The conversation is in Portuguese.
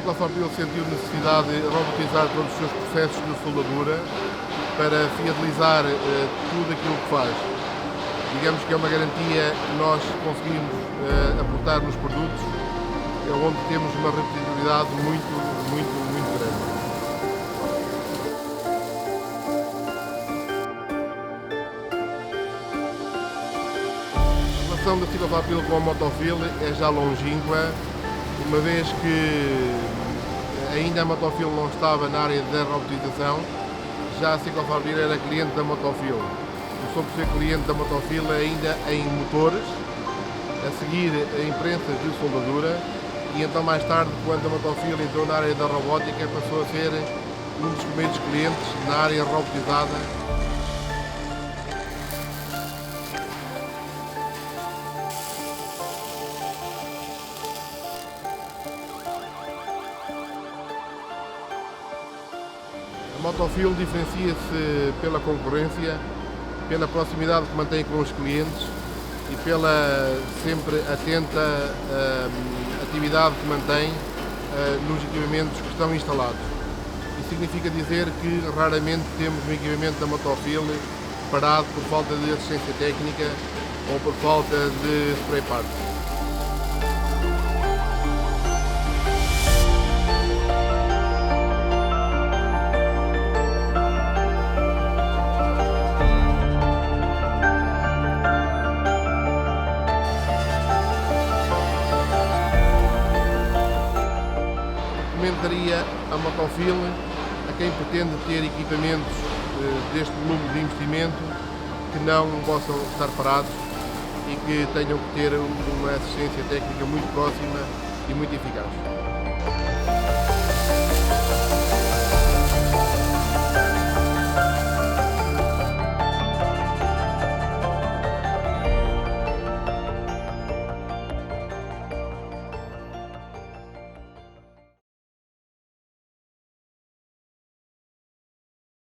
Ciclofabril sentiu necessidade de robotizar todos os seus processos de soldadura para fidelizar tudo aquilo que faz. Digamos que é uma garantia que nós conseguimos aportar nos produtos, onde temos uma repetitividade muito grande. A relação da Ciclofabril com a Motofil é já longínqua, uma vez que ainda a Motofil não estava na área da robotização, já a Ciclofabril era cliente da Motofil. Começou por ser cliente da Motofil ainda em motores, a seguir em prensas de soldadura, e então mais tarde, quando a Motofil entrou na área da robótica, passou a ser um dos primeiros clientes na área robotizada. A Motofil diferencia-se pela concorrência, pela proximidade que mantém com os clientes e pela sempre atenta atividade que mantém nos equipamentos que estão instalados. Isso significa dizer que raramente temos um equipamento da Motofil parado por falta de assistência técnica ou por falta de spray parts. Recomendaria a Motofil a quem pretende ter equipamentos deste volume de investimento que não possam estar parados e que tenham que ter uma assistência técnica muito próxima e muito eficaz.